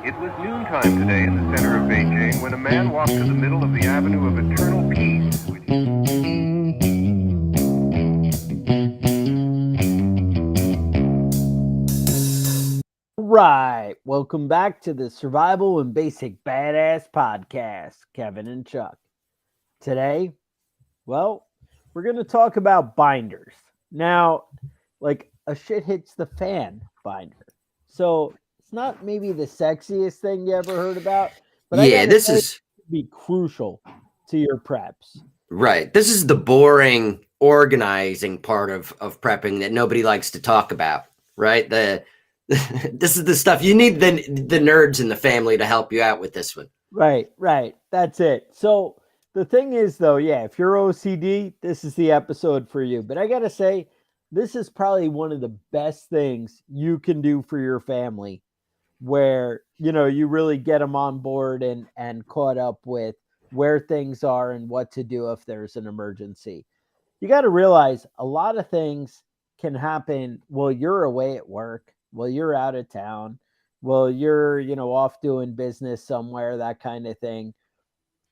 It was noontime today in the center of Beijing when a man walked to the middle of the Avenue of Eternal Peace, which Right. Welcome back to the Survival and Basic Badass Podcast, Kevin and Chuck. Today, well, we're going to talk about binders. Now, like a shit hits the fan binder. So it's not maybe the sexiest thing you ever heard about, but I got Yeah, to this say, is it'd be crucial to your preps. right. This is the boring organizing part of prepping that nobody likes to talk about, right? The this is the stuff you need the nerds in the family to help you out with this one. Right. That's it. So the thing is, though, yeah, if you're OCD, this is the episode for you. But I got to say, this is probably one of the best things you can do for your family where, you really get them on board and caught up with where things are and what to do if there's an emergency. You got to realize a lot of things can happen while you're away at work, while you're out of town, while you're, off doing business somewhere, that kind of thing.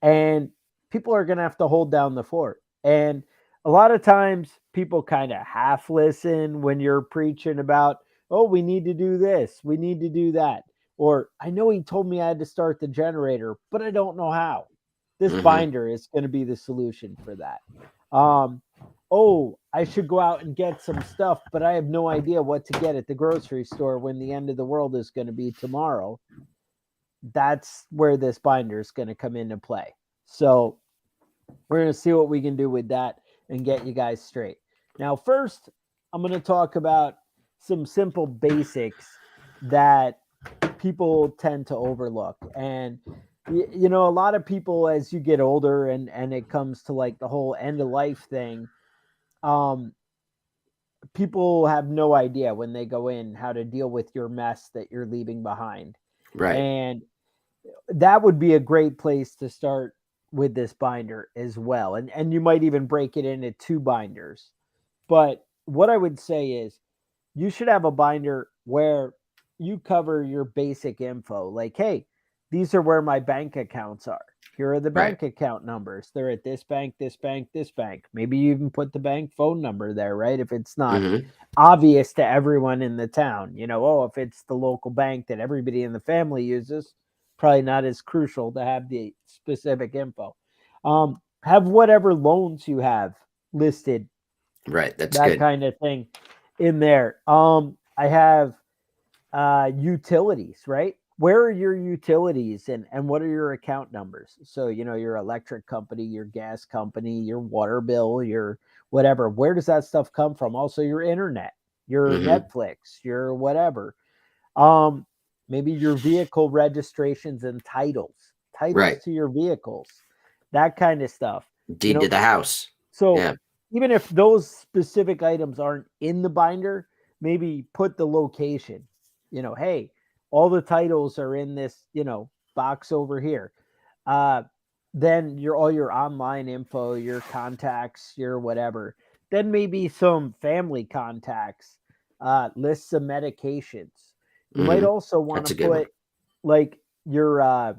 And people are going to have to hold down the fort. And a lot of times people kind of half listen when you're preaching about, oh, we need to do this, we need to do that. Or I know he told me I had to start the generator, but I don't know how. This Hmm. binder is going to be the solution for that. Um, oh, I should go out and get some stuff, but I have no idea what to get at the grocery store when the end of the world is going to be tomorrow. That's where this binder is going to come into play. So we're going to see what we can do with that and get you guys straight. Now, first, I'm going to talk about some simple basics that people tend to overlook. And a lot of people as you get older and it comes to like the whole end of life thing, um people have no idea when they go in how to deal with your mess that you're leaving behind. Right. And that would be a great place to start with this binder as well. And you might even break it into two binders. But what I would say is you should have a binder where you cover your basic info. Like, hey, these are where my bank accounts are. Here are the Right. bank account numbers. They're at this bank, this bank, this bank. Maybe you even put the bank phone number there, right? If it's not Hmm. obvious to everyone in the town, if it's the local bank that everybody in the family uses, probably not as crucial to have the specific info. Have whatever loans you have listed, Right. That's that good. kind of thing in there. I have utilities, right? Where are your utilities and what are your account numbers? So, your electric company, your gas company, your water bill, your whatever. Where does that stuff come from? Also, your internet, your Hmm. Netflix, your whatever. Um, Maybe your vehicle registrations and titles Right. to your vehicles, that kind of stuff. You Deed to know, the house. so Yeah. even if those specific items aren't in the binder, maybe put the location. Hey, all the titles are in this, box over here. Uh, then all your online info, your contacts, your whatever. Then maybe some family contacts, lists of medications. You might Hmm. also want to That's a good one. put like your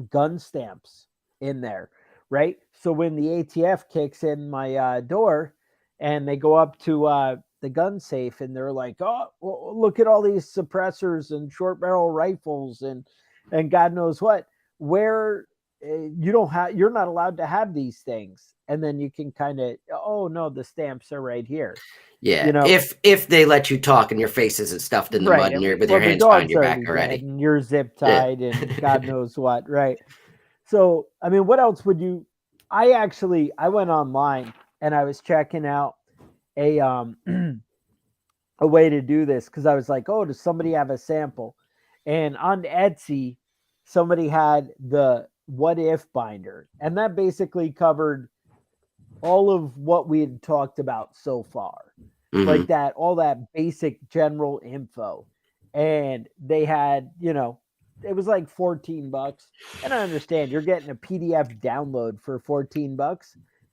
gun stamps in there, right? So when the ATF kicks in my door and they go up to the gun safe and they're like, "Oh, well, look at all these suppressors and short barrel rifles and God knows what," where you're not allowed to have these things, and then you can kind of, oh no, the stamps are right here, Yeah. you know. If they let you talk and your face isn't stuffed in the Right. mud and you're with Well, your the hands behind dog's your back already dead already. and you're zip Yeah. tied and God knows what, right? So, I mean, what else would you? I went online and I was checking out a a way to do this because I was like, oh, does somebody have a sample? And on Etsy, somebody had the what if binder, and that basically covered all of what we had talked about so far, like Hmm. that, all that basic general info. And they had, it was like $14. And I understand you're getting a PDF download for $14.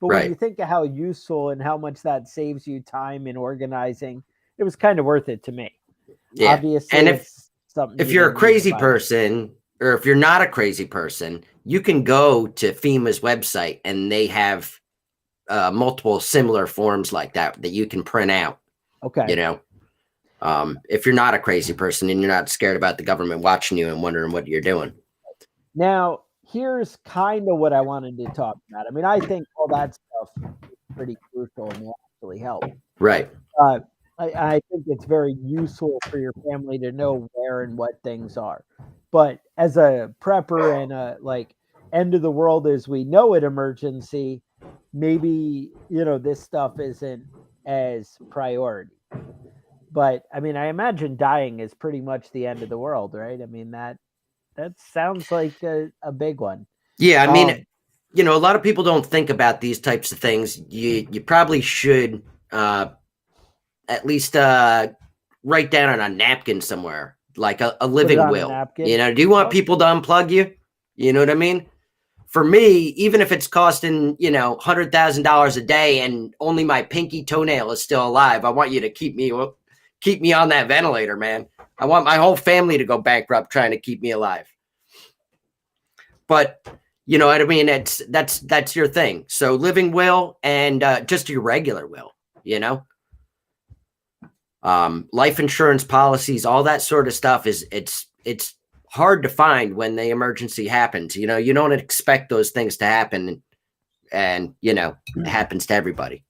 But when you Right. think of how useful and how much that saves you time in organizing, it was kind of worth it to me. Yeah. Obviously, And if it's something if you you're a didn't need to crazy buy. person, or if you're not a crazy person, you can go to FEMA's website and they have multiple similar forms like that you can print out. Okay. You know, if you're not a crazy person and you're not scared about the government watching you and wondering what you're doing. Now, here's kind of what I wanted to talk about. I mean, I think all that stuff is pretty crucial and will actually help. Right. Uh, I think it's very useful for your family to know where and what things are. But as a prepper and a like end of the world as we know it emergency, maybe this stuff isn't as priority. But I mean, I imagine dying is pretty much the end of the world, right? I mean that sounds like a big one. Yeah. I mean, Um, a lot of people don't think about these types of things. You probably should at least write down on a napkin somewhere, like a put it living on a will. napkin. Do you want Oh, people to unplug you? You know what I mean? For me, even if it's costing, $100,000 a day and only my pinky toenail is still alive, I want you to keep me on that ventilator, man. I want my whole family to go bankrupt trying to keep me alive. But you know what I mean? That's your thing. So living will and just your regular will, life insurance policies, all that sort of stuff it's hard to find when the emergency happens. You don't expect those things to happen, and it happens to everybody.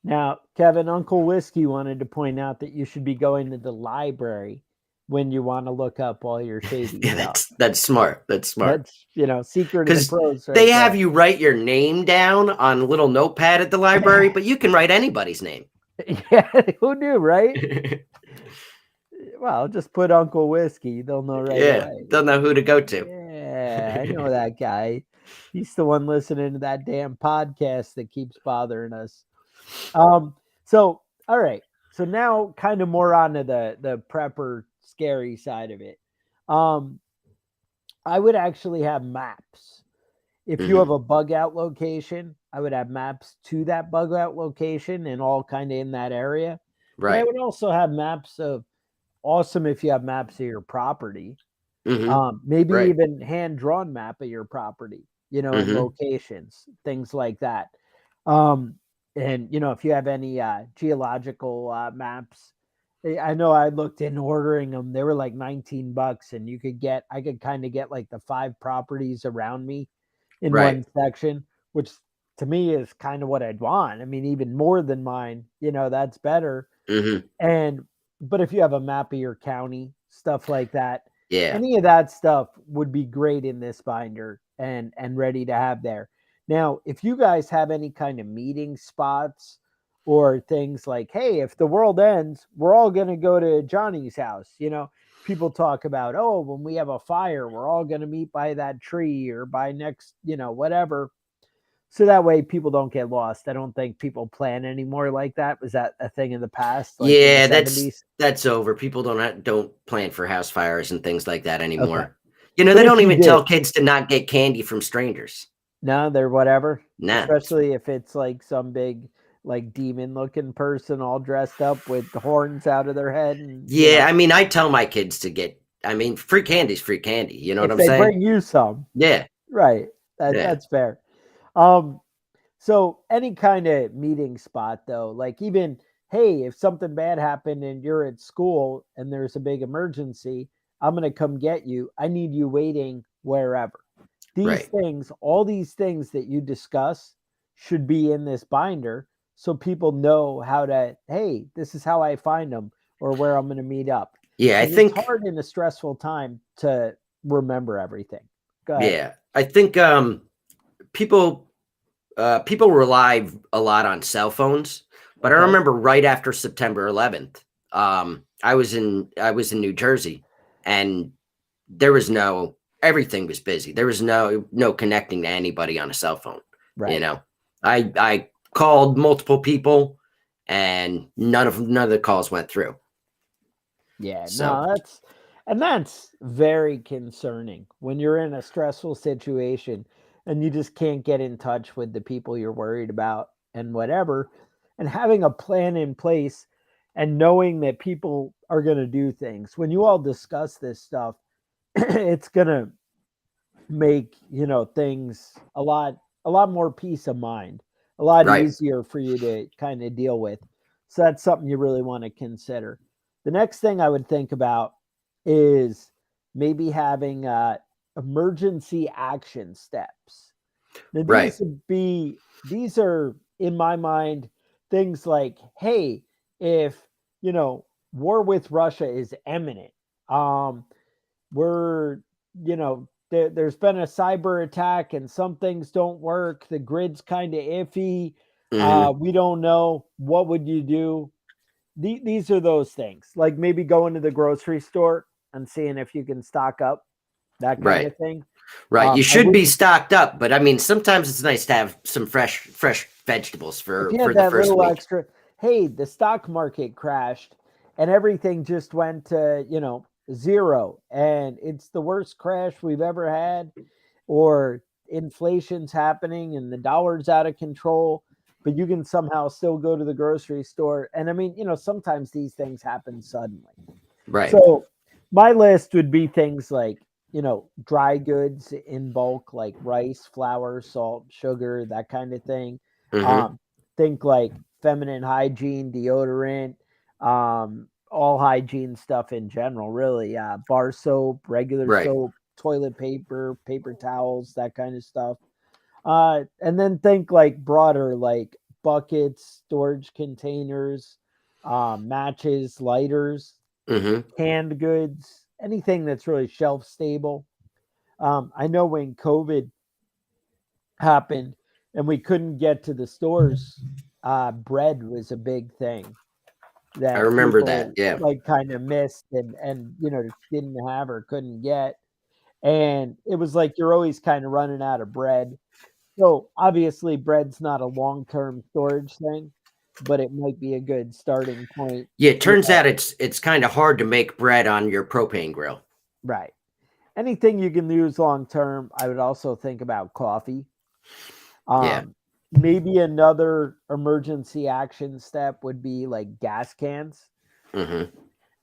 now, Kevin, Uncle Whiskey wanted to point out that you should be going to the library when you want to look up all your shady Yeah, stuff. that's smart. That's smart. That's secret of the Because pros right they have there. you write your name down on a little notepad at the library, but you can write anybody's name. Yeah, who knew, right? Well, just put Uncle Whiskey. They'll know right Yeah, away. don't know who to go to. Yeah, I know that guy. He's the one listening to that damn podcast that keeps bothering us. So all right. So now kind of more onto the prepper scary side of it. Um, I would actually have maps. If you have Hmm. a bug out location, I would have maps to that bug out location and all kind of in that area. But I Right. would also have maps of awesome if you have maps of your property. Hmm. Maybe Right. even hand drawn map of your property, and Hmm. locations, things like that. Um, and if you have any geological maps, I know I looked in ordering them. They were like $19, and I could kind of get like the 5 properties around me in Right. one section, which to me is kind of what I'd want. I mean, even more than mine, that's better. Hmm. And but if you have a map of your county, stuff like that, Yeah. any of that stuff would be great in this binder and ready to have there. Now, if you guys have any kind of meeting spots or things like, hey, if the world ends, we're all going to go to Johnny's house. People talk about, oh, when we have a fire, we're all going to meet by that tree or by next, whatever. So that way people don't get lost. I don't think people plan anymore like that. Was that a thing in the past, like in the Yeah, that's 70s? that's over. People don't plan for house fires and things like that Okay. anymore. But They if don't you even did, tell kids to not get candy from strangers. no, they're whatever. Nah. Especially if it's like some big, like demon looking person all dressed up with the horns out of their head. And, Yeah, I mean, I tell my kids to get. I mean, free candy's free candy. You know what if I'm they saying? bring you some, Yeah, right. yeah, That's fair. Um, So any kind of meeting spot though, like even, hey, if something bad happened and you're at school and there's a big emergency, I'm going to come get you. I need you waiting wherever. These right. things, all these things that you discuss should be in this binder so people know how to, hey, this is how I find them or where I'm going to meet up. Yeah, I Because it's think. hard in a stressful time to remember everything. Go ahead. Yeah, I think people people rely a lot on cell phones, but I Okay. remember right after September 11th, I was in New Jersey, and there was no everything was busy. There was no connecting to anybody on a cell phone. You Right. know, I called multiple people, and none of the calls went through. Yeah, So no, that's very concerning when you're in a stressful situation and you just can't get in touch with the people you're worried about and whatever. And having a plan in place, and knowing that people are going to do things. When you all discuss this stuff, it's going to make, things a lot more peace of mind, a lot Right. easier for you to kind of deal with. So that's something you really want to consider. The next thing I would think about is maybe having emergency action steps. Now Right. these are in my mind things like, hey, if war with Russia is imminent, um, we're there's been a cyber attack and some things don't work, the grid's kind of iffy, Hmm. we don't know, what would you do? These are those things, like maybe going to the grocery store and seeing if you can stock up, that kind Right. of thing. Right. You I should be wouldn't. stocked up, but I mean, sometimes it's nice to have some fresh vegetables If you for had the that first little week. extra, hey, the stock market crashed and everything just went to, zero, and it's the worst crash we've ever had, or inflation's happening and the dollar's out of control, but you can somehow still go to the grocery store. And I mean, sometimes these things happen suddenly. Right. So my list would be things like, dry goods in bulk, like rice, flour, salt, sugar, that kind of thing. Hmm. Um, think like feminine hygiene, deodorant, all hygiene stuff in general, really. Bar soap, regular Right. soap, toilet paper, paper towels, that kind of stuff. And then think like broader, like buckets, storage containers, matches, lighters, Hmm. canned goods, anything that's really shelf stable. I know when COVID happened and we couldn't get to the stores, bread was a big thing I that remember that. people Yeah. like kind of missed and didn't have or couldn't get. And it was like you're always kind of running out of bread. So obviously, bread's not a long term storage thing, but it might be a good starting point. Yeah. It You turns know, out it's kind of hard to make bread on your propane grill. right. Anything you can use long term. I would also think about coffee. Yeah. Um, Maybe another emergency action step would be like gas cans. Hmm. And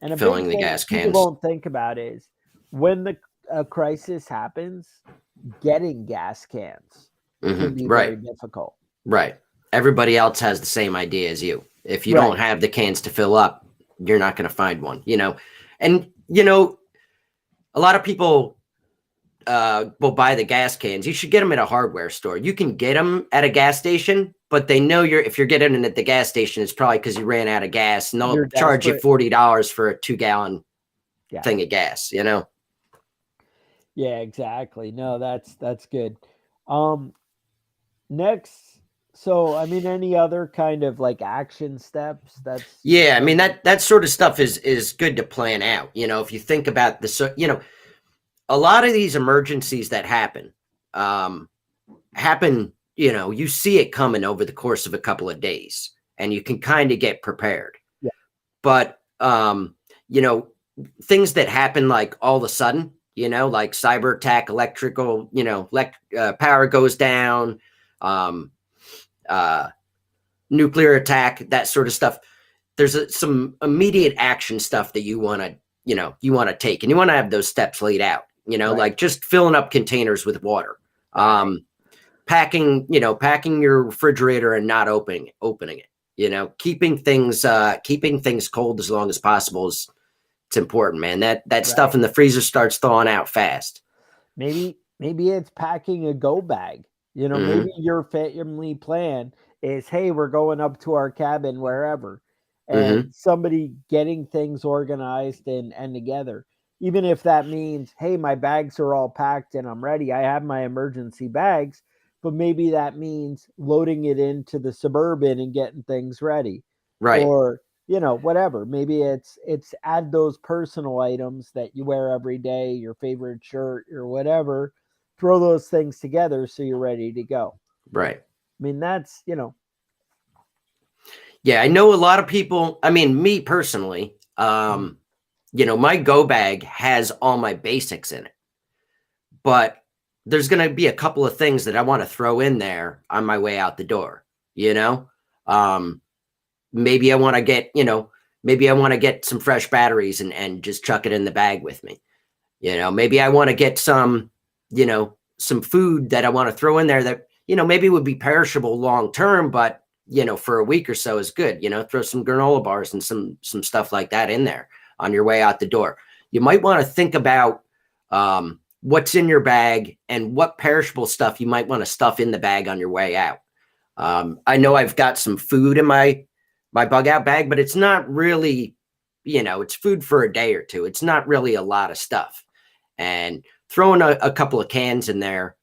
a big Filling the thing gas people cans. don't think about is when the a crisis happens, getting gas cans Hmm. can be Right. very difficult. Right. Everybody else has the same idea as you. If you don't Right. have the cans to fill up, you're not going to find one, And, a lot of people will buy the gas cans. You should get them at a hardware store. You can get them at a gas station, but they know if you're getting it at the gas station, it's probably because you ran out of gas and they'll You're charge you desperate. $40 for a 2-gallon Yeah. thing of gas. Yeah, exactly. No, that's good. Um Next, so I mean any other kind of like action steps that's Yeah, I mean something. that sort of stuff is good to plan out. If you think about a lot of these emergencies that um, happen, you see it coming over the course of a couple of days and you can kind of get prepared. Yeah. But, you know, things that happen like all of a sudden, like cyber attack, electrical, power goes down, um, uh, nuclear attack, that sort of stuff. There's some immediate action stuff that you want to take and you want to have those steps laid out, Right. like just filling up containers with water. Right. Packing your refrigerator and not opening it. Keeping things cold as long as possible is it's important, man. That stuff Right. in the freezer starts thawing out fast. Maybe it's packing a go bag. Maybe Hmm. your family plan is, hey, we're going up to our cabin wherever, Hmm. and somebody getting things organized and together. Even if that means, hey, my bags are all packed and I'm ready. I have my emergency bags, but maybe that means loading it into the Suburban and getting things ready. Right. Or whatever, maybe it's add those personal items that you wear every day, your favorite shirt or whatever, throw those things together so you're ready to go. Right. I mean, that's Yeah, I know a lot of people. I mean, me personally, my go bag has all my basics in it, but there's going to be a couple of things that I want to throw in there on my way out the door. You know, um, maybe I want to get maybe I want to get some fresh batteries and just chuck it in the bag with me. Maybe I want to get some, some food that I want to throw in there that, maybe would be perishable long term, but, for a week or so is good. Throw some granola bars and some stuff like that in there on your way out the door. You might want to think about what's in your bag and what perishable stuff you might want to stuff in the bag on your way out. I know I've got some food in my bug out bag, but it's not really, it's food for a day or two. It's not really a lot of stuff. And throwing a couple of cans in there,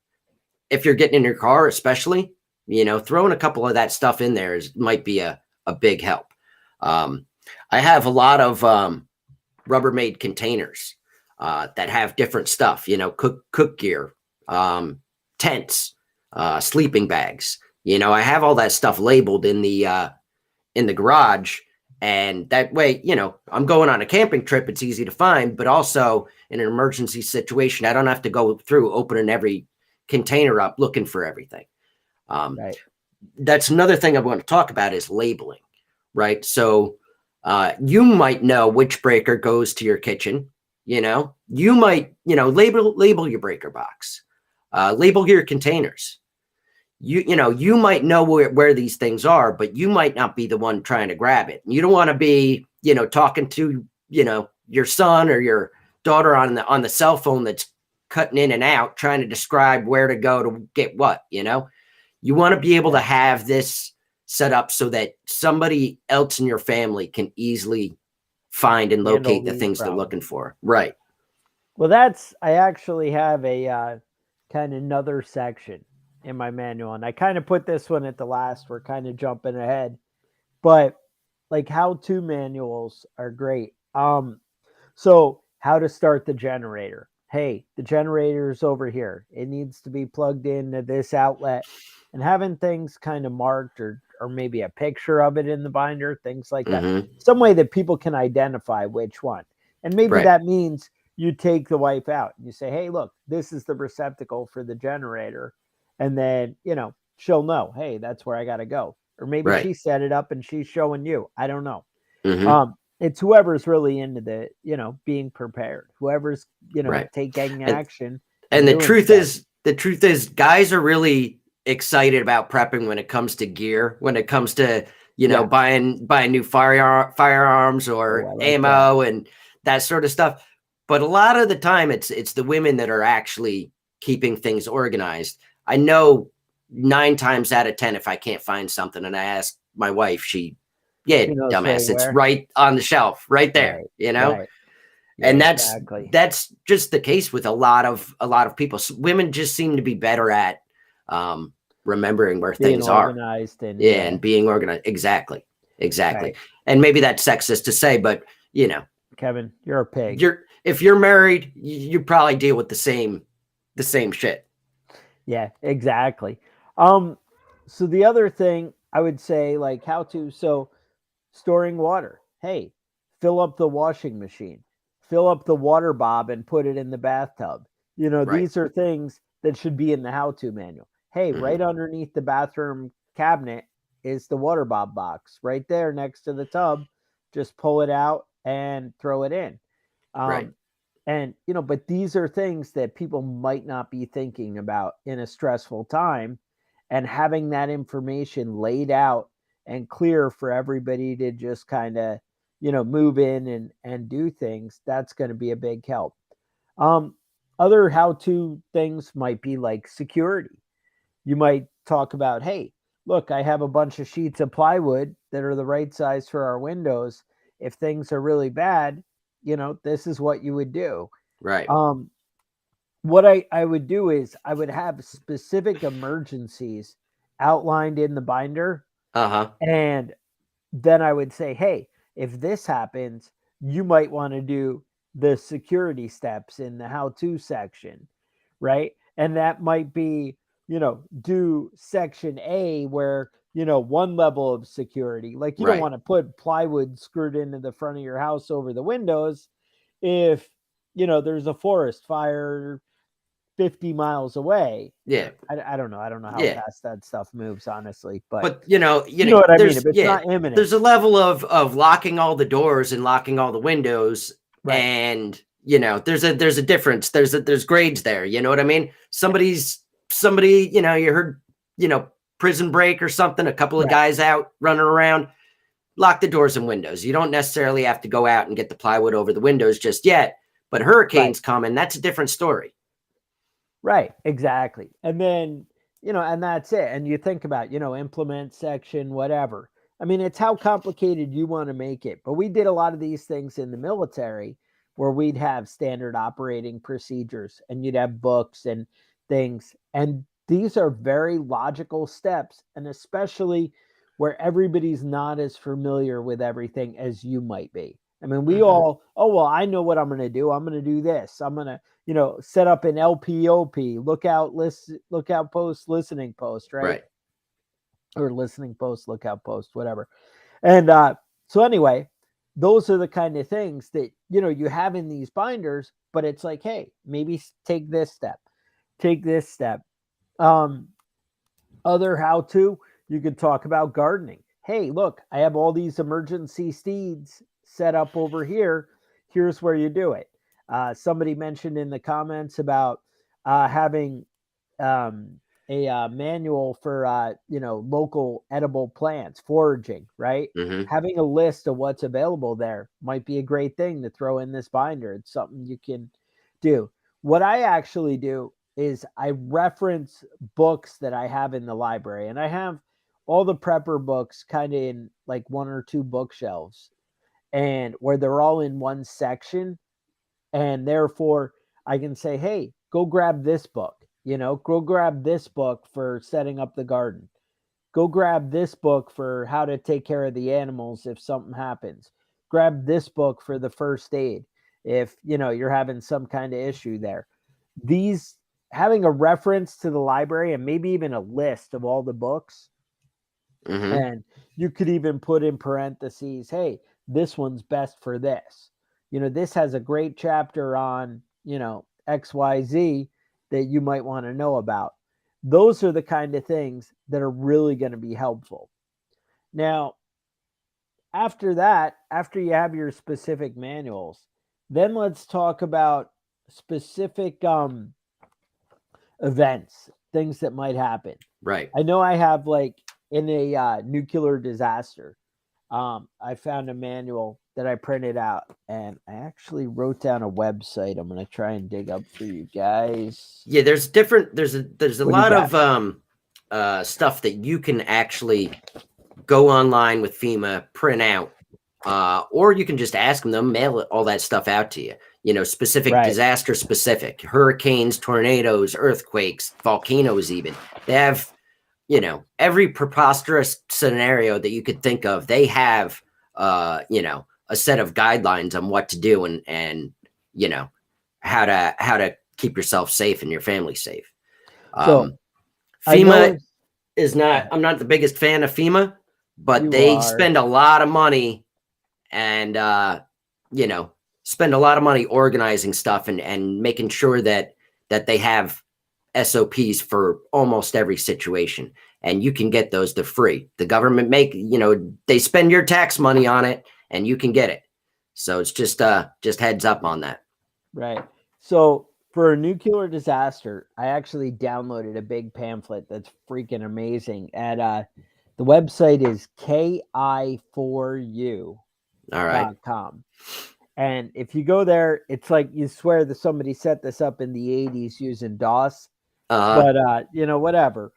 if you're getting in your car, especially, throwing a couple of that stuff in there might be a big help. I have a lot of Rubbermaid containers that have different stuff, cook gear, tents, sleeping bags. I have all that stuff labeled in the garage. And that way, I'm going on a camping trip. It's easy to find, but also in an emergency situation, I don't have to go through opening every container up looking for everything. Right. That's another thing I want to talk about is labeling, right? So you might know which breaker goes to your kitchen. You might, label your breaker box, label your containers. You might know where these things are, but you might not be the one trying to grab it. You don't want to be, talking to, your son or your daughter on the cell phone that's cutting in and out, trying to describe where to go to get what. You want to be able to have this set up so that somebody else in your family can easily find and locate the things they're looking for. Right. Well, I actually have a kind of another section in my manual, and I kind of put this one at the last. We're kind of jumping ahead, but like how-to manuals are great. So how to start the generator. Hey, the generator's over here. It needs to be plugged into this outlet, and having things kind of marked or maybe a picture of it in the binder, things like that. Mm-hmm. Some way that people can identify which one. And maybe that means you take the wife out and you say, hey, look, this is the receptacle for the generator. And then, she'll know, hey, that's where I got to go. Or maybe she set it up and she's showing you. I don't know. Mm-hmm. It's whoever's really into the, being prepared, whoever's, taking action. And the truth is guys are really excited about prepping when it comes to gear, when it comes to, buying new firearms or ammo and that sort of stuff. But a lot of the time it's the women that are actually keeping things organized. I know 9 times out of 10, if I can't find something and I ask my wife, she dumbass, it's right on the shelf, right there, Right. Yeah, and that's just the case with a lot of people. So women just seem to be better at remembering where things are and being organized. Exactly. Okay. And maybe that's sexist to say, but Kevin, you're a pig. If you're married, you probably deal with the same shit. Yeah, exactly. So the other thing I would say, like storing water. Hey, fill up the washing machine, fill up the water bob and put it in the bathtub. These are things that should be in the how-to manual. Hey, right underneath the bathroom cabinet is the water bob box right there next to the tub. Just pull it out and throw it in. And, but these are things that people might not be thinking about in a stressful time, and having that information laid out and clear for everybody to just kind of, move in and do things. That's going to be a big help. Other how-to things might be like security. You might talk about, hey, look, I have a bunch of sheets of plywood that are the right size for our windows. If things are really bad, this is what you would do. Right. What I would do is I would have specific emergencies outlined in the binder. And then I would say, hey, if this happens, you might want to do the security steps in the how-to section, right? And that might be, do section A where, one level of security. Like you don't want to put plywood screwed into the front of your house over the windows if, there's a forest fire 50 miles away. Yeah. I don't know. I don't know how Yeah. fast that stuff moves, honestly, but But you know what I mean. there's If it's not imminent, there's a level of locking all the doors and locking all the windows, right? and there's a difference. There's grades there. You know what I mean? Somebody, you heard, prison break or something. A couple of Right. guys out running around. Lock the doors and windows. You don't necessarily have to go out and get the plywood over the windows just yet. But hurricanes coming, that's a different story. Right, exactly. And then, and that's it. And you think about, implement section, whatever. I mean, it's how complicated you want to make it. But we did a lot of these things in the military where we'd have standard operating procedures and you'd have books and things. And these are very logical steps. And especially where everybody's not as familiar with everything as you might be. I mean, we all, oh, well, I know what I'm going to do. I'm going to do this. I'm going to, set up an LPOP, lookout post, listening post, right? Or listening post, lookout post, whatever. And so anyway, those are the kind of things that, you have in these binders, but it's like, hey, maybe take this step. Other how-to, you could talk about gardening. Hey, look, I have all these emergency seeds set up over here. Here's where you do it. Somebody mentioned in the comments about having a manual for local edible plants, foraging, right? Having a list of what's available there might be a great thing to throw in this binder. It's something you can do. What I actually do is I reference books that I have in the library, and I have all the prepper books kind of in like one or two bookshelves, and where they're all in one section. And therefore I can say, hey, go grab this book, go grab this book for setting up the garden. Go grab this book for how to take care of the animals if something happens. Grab this book for the first aid if, you're having some kind of issue there. These having a reference to the library and maybe even a list of all the books. And you could even put in parentheses, hey, this one's best for this. This has a great chapter on, XYZ that you might want to know about. Those are the kind of things that are really going to be helpful. Now, after that, after you have your specific manuals, then let's talk about specific events, things that might happen. Right. I know I have like in a nuclear disaster, I found a manual that I printed out, and I actually wrote down a website. I'm going to try and dig up for you guys. Yeah, there's a lot of stuff that you can actually go online with FEMA, print out, or you can just ask them. They'll mail all that stuff out to you. Specific disaster specific, hurricanes, tornadoes, earthquakes, volcanoes. Even they have, every preposterous scenario that you could think of. They have, a set of guidelines on what to do and how to keep yourself safe and your family safe. So FEMA is not. I'm not the biggest fan of FEMA, but they spend a lot of money and spend a lot of money organizing stuff and making sure that they have SOPs for almost every situation, and you can get those. They're free. The government they spend your tax money on it, and you can get it. So it's just heads up on that. Right. So for a nuclear disaster, I actually downloaded a big pamphlet that's freaking amazing. At the website is ki4u.com. All right. And if you go there, it's like you swear that somebody set this up in the 80s using DOS. But whatever.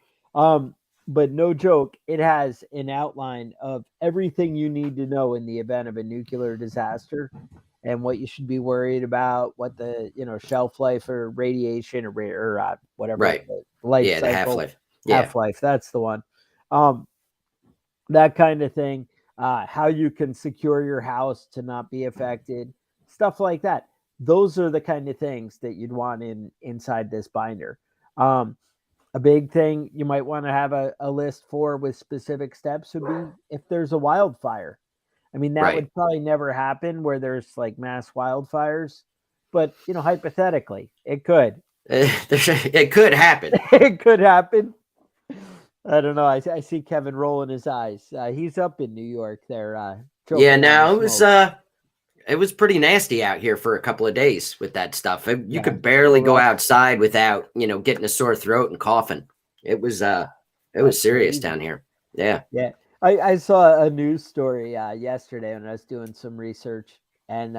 But no joke, it has an outline of everything you need to know in the event of a nuclear disaster and what you should be worried about, what the shelf life or radiation or whatever, right, the life cycle, the half-life, half-life, that's the one. That kind of thing. How you can secure your house to not be affected, stuff like that. Those are the kind of things that you'd want inside this binder. A big thing you might want to have a list for with specific steps would be if there's a wildfire. I mean, that would probably never happen where there's like mass wildfires, but hypothetically it could. It could happen. It could happen. I don't know. I see Kevin rolling his eyes. He's up in New York there, Yeah, choking on the no, smoke. it was pretty nasty out here for a couple of days with that stuff. You Yeah, could a little barely go rough. outside without, getting a sore throat and coughing. It was it was That's serious crazy. down here. Yeah. Yeah, I saw a news story yesterday when I was doing some research, and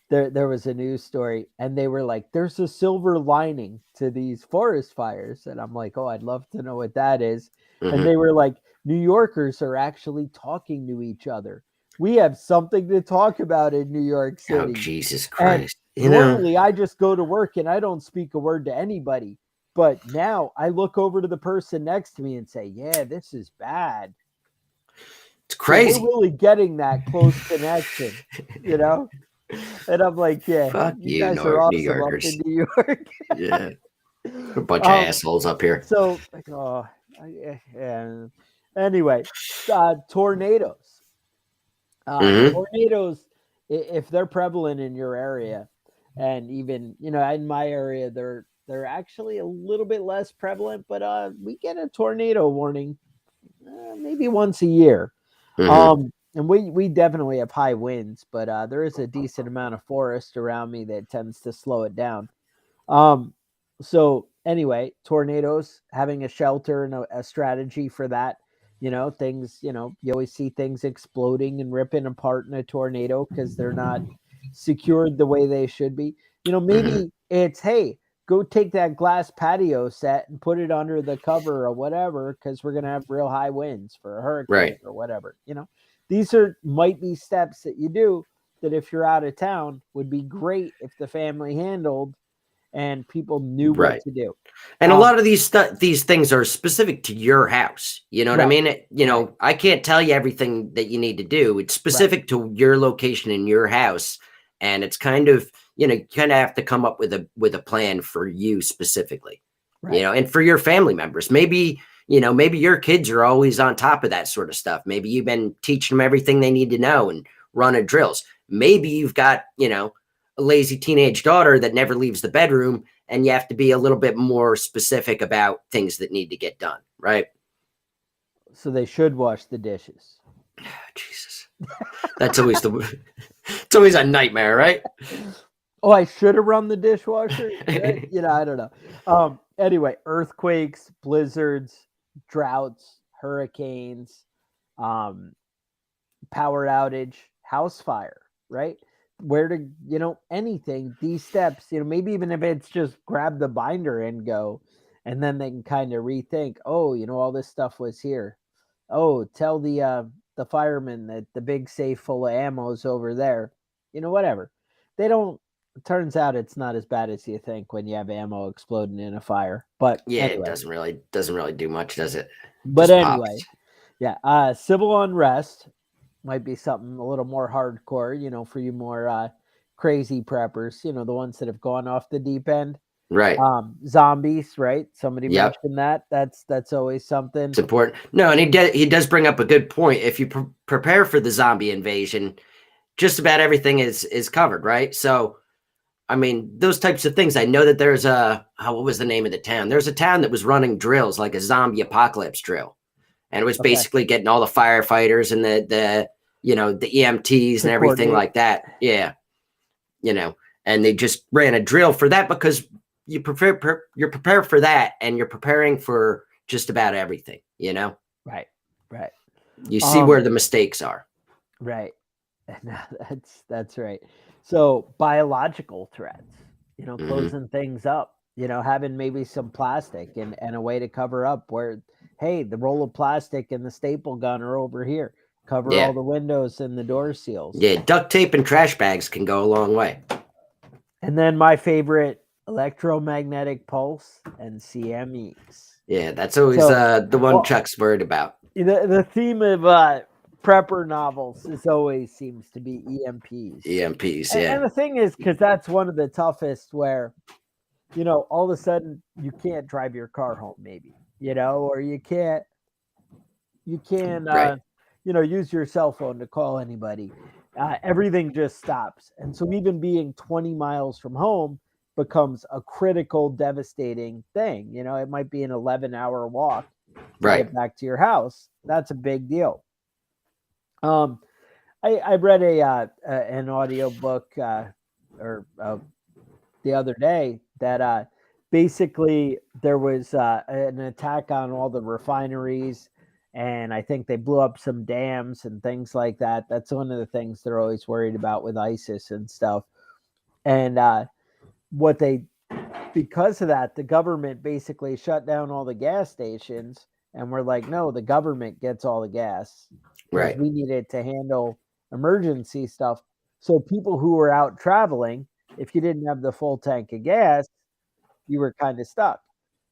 there was a news story, and they were like, "There's a silver lining to these forest fires," and I'm like, "Oh, I'd love to know what that is." And Hmm. they were like, "New Yorkers are actually talking to each other. We have something to talk about in New York Oh, City." Jesus And Christ. normally I just go to work and I don't speak a word to anybody. But now I look over to the person next to me and say, "Yeah, this is bad." It's So we're crazy. really getting that close connection, you know? And I'm like, yeah, Fuck you you, guys are New awesome up in Yorkers. New York. Yeah. A bunch of um, assholes up here. so like, oh, yeah. Anyway, tornadoes. Hmm. Tornadoes, if they're prevalent in your area, and even in my area, they're actually a little bit less prevalent, but we get a tornado warning maybe once a year. Hmm. And we definitely have high winds, but there is a decent amount of forest around me that tends to slow it down. Um, so anyway, tornadoes, having a shelter and a strategy for that. Things, you always see things exploding and ripping apart in a tornado because they're not secured the way they should be. Hmm. Maybe it's, hey, go take that glass patio set and put it under the cover or whatever, because we're going to have real high winds for a hurricane Right. or whatever. These might be steps that you do that if you're out of town would be great if the family handled and people knew what Right. to do. And a Um, lot of these things are specific to your house. You know what I right, mean? right, I can't tell you everything that you need to do. It's right, specific to your location in your house, and it's kind of you kind of have to come up with a plan for you specifically. right, And for your family members, maybe maybe your kids are always on top of that sort of stuff. Maybe you've been teaching them everything they need to know and running drills. Maybe you've got a lazy teenage daughter that never leaves the bedroom, and you have to be a little bit more specific about things that need to get done, right? so they should wash the dishes. Jesus, that's always it's always a nightmare, right? Oh, I should have run the dishwasher. I don't know. Anyway, earthquakes, blizzards, droughts, hurricanes, um, power outage, house fire, right? Where to, anything, these steps, maybe even if it's just grab the binder and go, and then they can kind of rethink, oh, all this stuff was here. Oh, tell the fireman that the big safe full of ammo is over there. Whatever. They don't, it turns out it's not as bad as you think when you have ammo exploding in a fire. But Yeah, it anyway, doesn't really do much, does it? but Just pops. anyway, yeah, civil unrest might be something a little more hardcore, for you more crazy preppers, the ones that have gone off the deep end. Right. Zombies, right? Somebody Yep. mentioned that. That's always something. It's important. No, and he does bring up a good point. If you prepare for the zombie invasion, just about everything is covered, right? So I mean, those types of things. I know that there's what was the name of the town? There's a town that was running drills, like a zombie apocalypse drill, and it was Okay, basically getting all the firefighters and the EMTs to and everything coordinate. like that. Yeah, you know, and they just ran a drill for that because you're prepared for that, and you're preparing for just about everything. Right, right, You see um, where the mistakes are. right. No, that's right. So biological threats, Hmm. closing things up, having maybe some plastic and a way to cover up where, hey, the roll of plastic and the staple gun are over here. Cover all Yeah, the windows and the door seals. yeah. Duct tape and trash bags can go a long way. And then my favorite, electromagnetic pulse and CMEs. Yeah, that's always So, the one well, Chuck's worried about. the theme of prepper novels is always seems to be EMPs. EMPs. And Yeah. the thing is, because that's one of the toughest where, all of a sudden you can't drive your car home, maybe, or you can't, Right. use your cell phone to call anybody. Everything just stops. And so even being 20 miles from home, becomes a critical, devastating thing. You know, it might be an 11-hour walk to Right. get back to your house. That's a big deal. I read an audio book or the other day that basically there was an attack on all the refineries, and I think they blew up some dams and things like that. That's one of the things they're always worried about with ISIS and stuff. And what they because of that, the government basically shut down all the gas stations, and we're like, no, the government gets all the gas because Right. we need it to handle emergency stuff. So people who were out traveling, if you didn't have the full tank of gas, you were kind of stuck.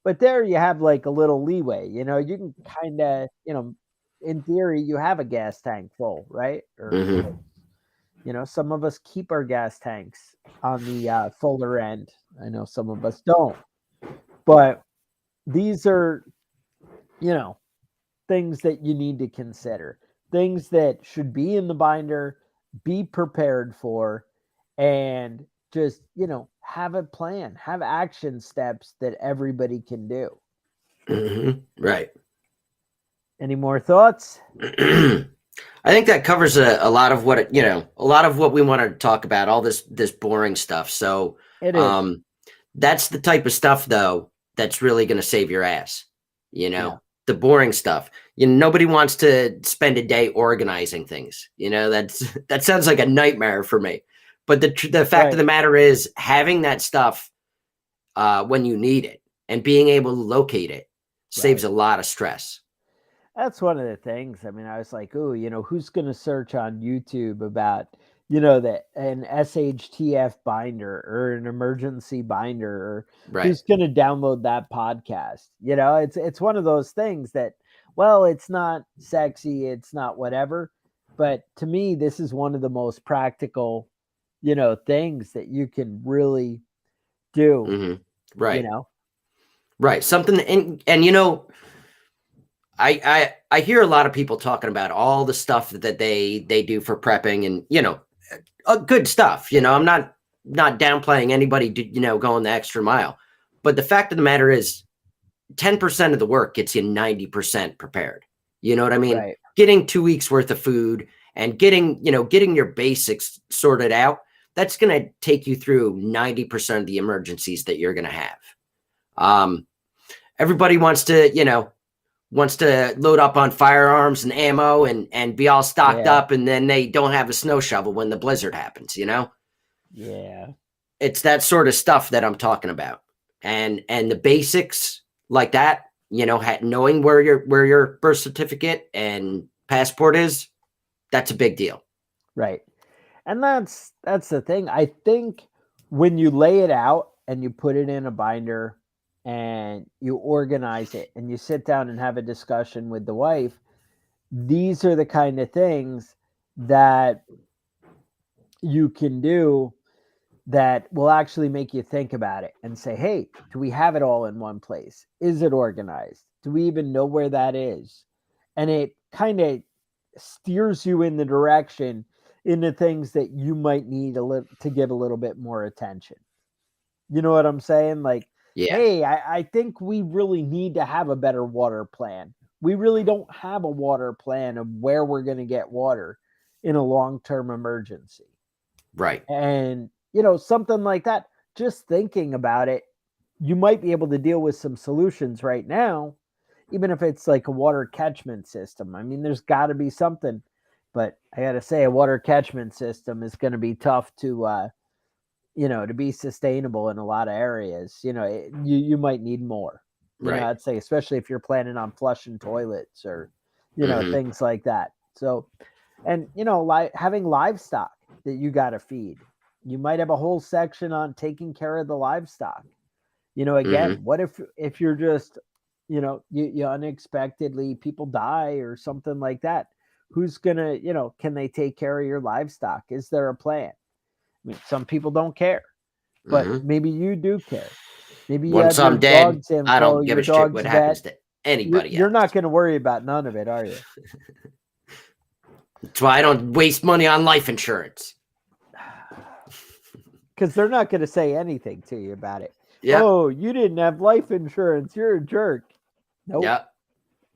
But there you have like a little leeway, you know, you can kind of, you know, in theory, you have a gas tank full, right? Or Hmm. you know, some of us keep our gas tanks on the fuller end. I know some of us don't, but these are, you know, things that you need to consider, things that should be in the binder, be prepared for, and just, you know, have a plan, have action steps that everybody can do. Hmm. Right. Any more thoughts? I think that covers a lot of what a lot of what we want to talk about, all this boring stuff. So It is. um, that's the type of stuff though that's really going to save your ass. You Yeah. know, the boring stuff. You know, nobody wants to spend a day organizing things. You know, that sounds like a nightmare for me. But the fact of Right. the matter is, having that stuff when you need it and being able to locate it saves Right. a lot of stress. That's one of the things. I mean, I was like, oh, you know, who's going to search on YouTube about, you know, that an S.H.T.F binder or an emergency binder, or Right. who's going to download that podcast? You know, it's one of those things that, well, it's not sexy, it's not whatever, but to me, this is one of the most practical, you know, things that you can really do. Hmm. You Right. know, Right. Something and you know, I hear a lot of people talking about all the stuff that they do for prepping and you know, good stuff. You know, I'm not downplaying anybody you know, going the extra mile. But the fact of the matter is 10% of the work gets you 90% prepared. You know what I mean? right, Getting 2 weeks worth of food and getting your basics sorted out, that's going to take you through 90% of the emergencies that you're going to have. Um, everybody wants to load up on firearms and ammo and be all stocked yeah, up, and then they don't have a snow shovel when the blizzard happens. You know, yeah, it's that sort of stuff that I'm talking about, and the basics like that. You know, knowing where your birth certificate and passport is, that's a big deal. right. And that's the thing. I think when you lay it out and you put it in a binder and you organize it and you sit down and have a discussion with the wife, these are the kind of things that you can do that will actually make you think about it and say, hey, do we have it all in one place? Is it organized? Do we even know where that is? And it kind of steers you in the direction into things that you might need to give a little bit more attention. You know what I'm saying? Like, Yeah. hey, I think we really need to have a better water plan. We really don't have a water plan of where we're going to get water in a long term emergency. Right. And, you know, something like that, just thinking about it, you might be able to deal with some solutions right now, even if it's like a water catchment system. I mean, there's got to be something, but I got to say, a water catchment system is going to be tough to, you know, to be sustainable in a lot of areas. You know, you might need more. You know, Right. I'd say, especially if you're planning on flushing toilets or, you know, Hmm. things like that. So, and you know, having livestock that you got to feed. You might have a whole section on taking care of the livestock. You know, again, Hmm. what if you're just, you know, you unexpectedly people die or something like that? Who's gonna, you know, can they take care of your livestock? Is there a plan? I mean, some people don't care, but Hmm. maybe you do care. Maybe you Once have your I'm dead, dog's I info, don't give your a shit dog's what happens vet. to anybody You're not else. going to worry about none of it, are you? That's why I don't waste money on life insurance. because they're not going to say anything to you about it. Yep. Oh, you didn't have life insurance. You're a jerk. Nope. Yep.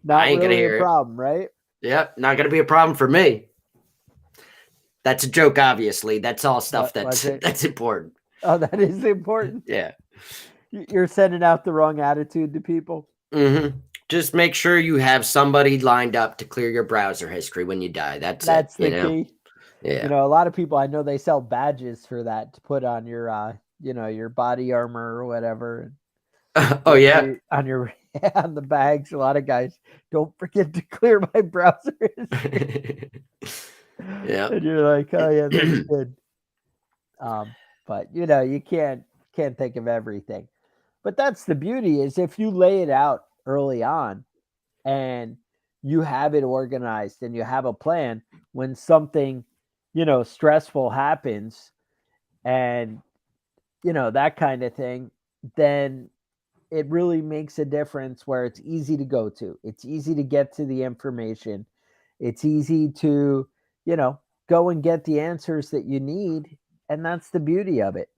Not I ain't gonna really a hear it. problem, right? Yep. Not gonna be a problem for me. That's a joke, obviously. That's all stuff What was it? that's important. Oh, that is important. Yeah. You're sending out the wrong attitude to people. Just make sure you have somebody lined up to clear your browser history when you die. That's it. The key. Yeah. A lot of people, I know they sell badges for that to put on your, your body armor or whatever. Oh yeah. On your on the bags. A lot of guys, don't forget to clear my browser history. Yeah. And you're like, oh yeah, that's good. But you can't think of everything. But that's the beauty, is if you lay it out early on and you have it organized and you have a plan, when something, stressful happens and, that kind of thing, then it really makes a difference where it's easy to go to. It's easy to get to the information. It's easy to, go and get the answers that you need. And that's the beauty of it.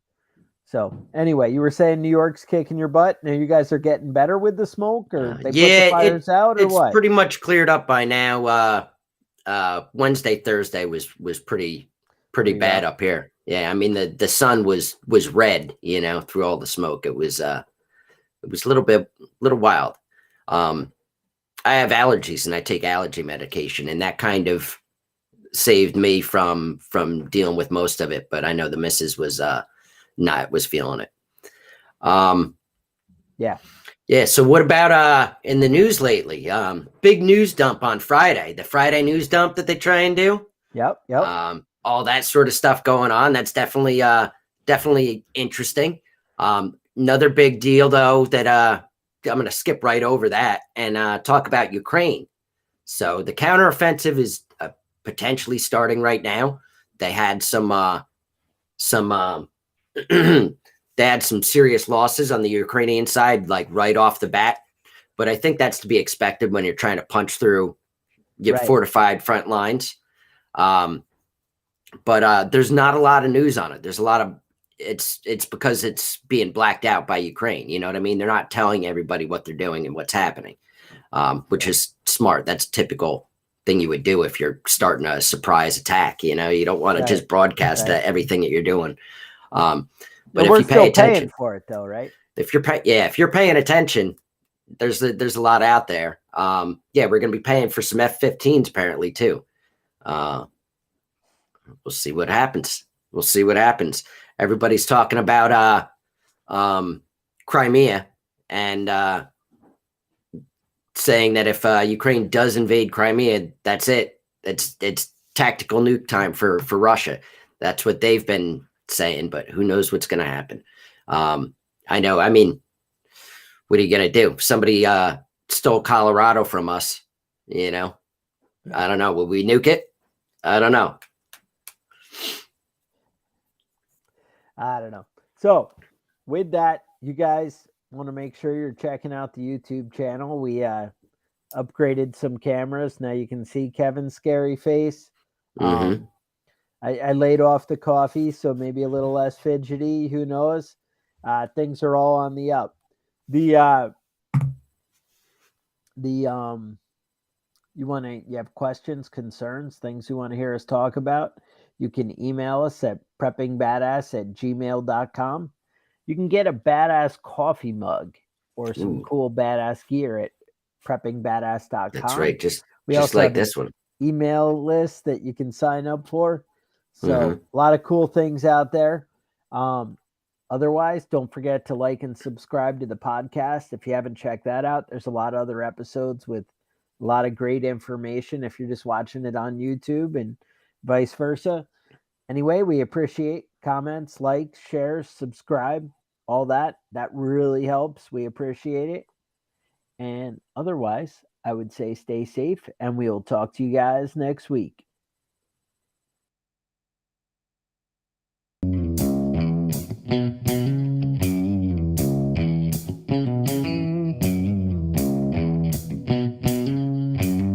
So anyway, you were saying New York's kicking your butt. Now you guys are getting better with the smoke, or they put the fires out, or it's what? pretty much cleared up by now. Wednesday, Thursday was pretty bad up here. Yeah, I mean the sun was red, through all the smoke. It was a little wild. I have allergies and I take allergy medication, and that kind of saved me from dealing with most of it. But I know the missus was feeling it. Yeah. So what about in the news lately? Big news dump on Friday. The Friday news dump that they try and do. Yep. All that sort of stuff going on. That's definitely interesting. Another big deal though that I'm going to skip right over that and talk about Ukraine. So the counteroffensive is potentially starting right now. They had some they had some serious losses on the Ukrainian side, like right off the bat. But I think that's to be expected when you're trying to punch through fortified front lines. But there's not a lot of news on it. There's a lot of it's because it's being blacked out by Ukraine. You know what I mean? They're not telling everybody what they're doing and what's happening, which is smart. That's a typical thing you would do if you're starting a surprise attack. You don't want to just broadcast everything that you're doing. But if we're you pay still attention paying for it though, right? If you're paying attention, there's a lot out there. We're going to be paying for some F-15s apparently too. We'll see what happens. Everybody's talking about Crimea and saying that if Ukraine does invade Crimea, that's it. It's tactical nuke time for Russia. That's what they've been saying, but who knows what's going to happen. I know. I mean, what are you going to do? Somebody stole Colorado from us, I don't know. Will we nuke it? I don't know. So with that, you guys want to make sure you're checking out the YouTube channel. We upgraded some cameras. Now you can see Kevin's scary face. I laid off the coffee, so maybe a little less fidgety. Who knows? Things are all on the up. You have questions, concerns, things you want to hear us talk about, you can email us at preppingbadass@gmail.com. You can get a badass coffee mug or some cool badass gear at preppingbadass.com. That's right. Just like this one. Email list that you can sign up for. So a lot of cool things out there. Otherwise, don't forget to like and subscribe to the podcast. If you haven't checked that out, there's a lot of other episodes with a lot of great information if you're just watching it on YouTube and vice versa. Anyway, we appreciate comments, likes, shares, subscribe, all that. That really helps. We appreciate it. And otherwise, I would say stay safe, and we'll talk to you guys next week. Mm-hmm.